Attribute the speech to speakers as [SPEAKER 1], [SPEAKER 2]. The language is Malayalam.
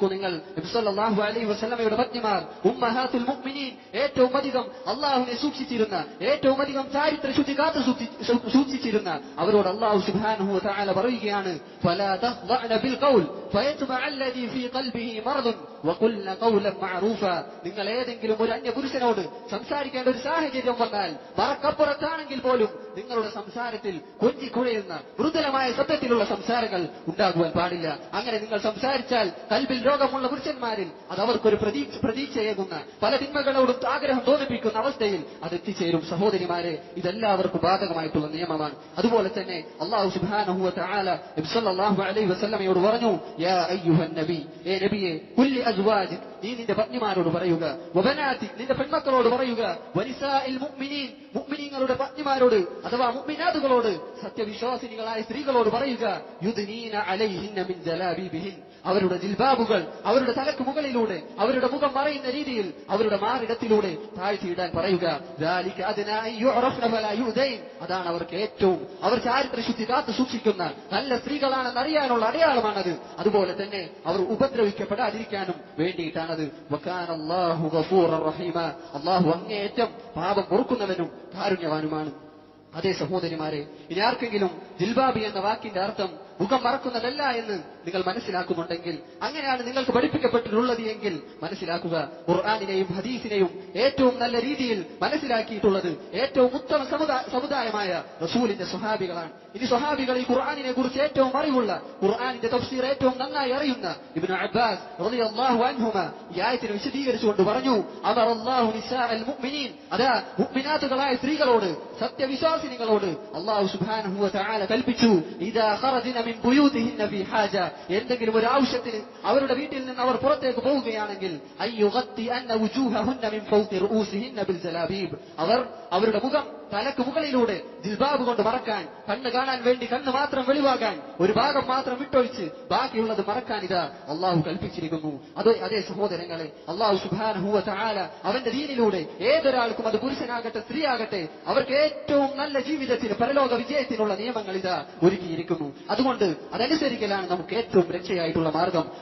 [SPEAKER 1] നോക്കൂ നിങ്ങൾ, നബി സല്ലല്ലാഹു അലൈഹി വസല്ലമയുടെ പത്നിമാർ ഉമ്മഹാത്തുൽ മുഅ്മിനീൻ, ഏറ്റവും അധികം അള്ളാഹുവിനെ സൂക്ഷിച്ചിരുന്ന, ഏറ്റവും അധികം ചാരിത്ര ശുദ്ധി കാത്തു സൂക്ഷിച്ചിരുന്ന അവരോട് അള്ളാഹു സുബ്ഹാനഹു വ തആല പറയുകയാണ്, ഫലാ തഖ്ദഅന ബിൽ ഖൗൽ ഫയത്ബഅ അല്ലദീ ഫീ ഖൽബിഹി മറദുൻ വഖുൽന ഖൗലൻ മഅറൂഫ. നിങ്ങൾ ഏതെങ്കിലും ഒരു അന്യപുരുഷനോട് സംസാരിക്കേണ്ട ഒരു സാഹചര്യം വന്നാൽ, മറക്കപ്പുറത്താണെങ്കിൽ പോലും നിങ്ങളുടെ സംസാരത്തിൽ കൊഞ്ചിക്കുഴയുന്ന മൃദുലമായ ശബ്ദത്തിലുള്ള സംസാരങ്ങൾ ഉണ്ടാകുവാൻ പാടില്ല. അങ്ങനെ നിങ്ങൾ സംസാരിച്ചാൽ കൽബിൽ രോഗമുള്ള പുരുഷന്മാരിൽ അത് അവർക്കൊരു പ്രതീക്ഷയേകുന്ന, പല തിന്മകളോടും ആഗ്രഹം തോന്നിപ്പിക്കുന്ന അവസ്ഥയിൽ അത് എത്തിച്ചേരും. സഹോദരിമാരെ, ഇതെല്ലാവർക്കും ബാധകമായിട്ടുള്ള നിയമമാണ്. അതുപോലെ തന്നെ അല്ലാഹു സുബ്ഹാനഹു വ തആല നബി സല്ലല്ലാഹു അലൈഹി വസല്ലമയോട് പറഞ്ഞു, യാ അയ്യുഹൻ നബി, ഏ നബിയെ, കുല്ലി അസ്വാജിക്, നീ നിന്റെ പത്നിമാരോട് പറയുക, വബനാതി, നിന്റെ പെൺമക്കളോട് പറയുക, വനിസാഇൽ മുഅ്മിനീൻ, മുഅ്മിനീങ്ങളുടെ പത്നിമാരോട് അഥവാ മുഅ്മിനാത്തുകളോട്, സത്യവിശ്വാസിനികളായ സ്ത്രീകളോട് പറയുക, യുദ്നീന അലൈഹിന്ന മിൻ ജലാബീബിഹിൻ, അവരുടെ ജിൽബാബുകൾ അവരുടെ തലക്ക് മുകളിലൂടെ, അവരുടെ മുഖം മറയുന്ന രീതിയിൽ അവരുടെ മാറിടത്തിലൂടെ താഴ്ത്തിയിടാൻ പറയുക. ദാലിക അദ്നാ അൻ യുഅറഫ്ന ഫലാ യുദൈൻ, അതാണ് അവർക്ക് ഏറ്റവും, അവർ ചാരിത്ര ശുദ്ധി കാത്തു സൂക്ഷിക്കുന്ന നല്ല സ്ത്രീകളാണെന്ന് അറിയാനുള്ള അടയാളമാണത്. അതുപോലെ തന്നെ അവർ ഉപദ്രവിക്കപ്പെടാതിരിക്കാനും വേണ്ടിയിട്ടാണത്. വകാന അല്ലാഹു ഗഫൂറർ റഹീമ, അല്ലാഹു അങ്ങേയറ്റം പാപം പൊറുക്കുന്നവനും കാരുണ്യവാനുമാണ്. അതേ സഹോദരിമാരെ, ഇനി ആർക്കെങ്കിലും ജിൽബാബി എന്ന വാക്കിന്റെ അർത്ഥം മുഖം മറക്കുന്നതല്ല എന്ന് നിങ്ങൾ മനസ്സിലാക്കുന്നുണ്ടെങ്കിൽ, അങ്ങനെയാണ് നിങ്ങൾക്ക് പഠിപ്പിക്കപ്പെട്ടിട്ടുള്ളത് എങ്കിൽ മനസ്സിലാക്കുക, ഖുർആനിനെയും ഹദീസിനെയും ഏറ്റവും നല്ല രീതിയിൽ മനസ്സിലാക്കിയിട്ടുള്ളത് ഏറ്റവും ഉത്തമ സമുദായമായ റസൂലിന്റെ സ്വഹാബികളാണ്. ഇനി സ്വഹാബികളിൽ ഖുർആനിനെ കുറിച്ച് ഏറ്റവും അറിവുള്ള, ഖുർആനിന്റെ തഫ്സീർ ഏറ്റവും നന്നായി അറിയുന്ന ഇബ്നു അബ്ബാസ് റളിയല്ലാഹു അൻഹുമ ഈ ആയത്തിനെ വിശദീകരിച്ചുകൊണ്ട് പറഞ്ഞു, അമറല്ലാഹു നിസാഅൽ മുഅ്മിനീൻ, അതാ മുഅ്മിനാത്തുകളായ സ്ത്രീകളോട്, സത്യവിശ്വാസിനികളോട് അല്ലാഹു സുബ്ഹാനഹു വ തആല കൽപ്പിച്ചു, ഇദാ ഖറജ്ന മിൻ ബുയൂതിഹിന്ന ഫീ ഹാജ, എന്തെങ്കിലും ഒരു ആവശ്യത്തിന് അവരുടെ വീട്ടിൽ നിന്ന് അവർ പുറത്തേക്ക് പോവുകയാണെങ്കിൽ, അയ്യുഗത്തി അന്ന വുജൂഹഹുന്ന മിൻ ഫൗഖി റൂസിഹിന്ന ബിൽ ജലാബീബ്, അവർ അവരുടെ മുഖം തലക്ക് മുകളിലൂടെ ജിൽബാബ് കൊണ്ട് മറക്കാൻ, കണ്ണ് കാണാൻ വേണ്ടി കണ്ണ് മാത്രം വെളിവാകാൻ ഒരു ഭാഗം മാത്രം വിട്ടൊഴിച്ച് ബാക്കിയുള്ളത് മറക്കാൻ ഇതാ അള്ളാഹു കൽപ്പിച്ചിരിക്കുന്നു. അതേ സഹോദരങ്ങളെ, അള്ളാഹു സുബ്ഹാനഹു വ തആല അവന്റെ ദീനിലൂടെ ഏതൊരാൾക്കും, അത് പുരുഷനാകട്ടെ സ്ത്രീ ആകട്ടെ, അവർക്ക് ഏറ്റവും നല്ല ജീവിതത്തിന്, പരലോക വിജയത്തിനുള്ള നിയമങ്ങൾ ഇതാ ഒരുക്കിയിരിക്കുന്നു. അതുകൊണ്ട് അതനുസരിക്കലാണ് നമുക്ക് ഏറ്റവും രക്ഷയായിട്ടുള്ള മാർഗം.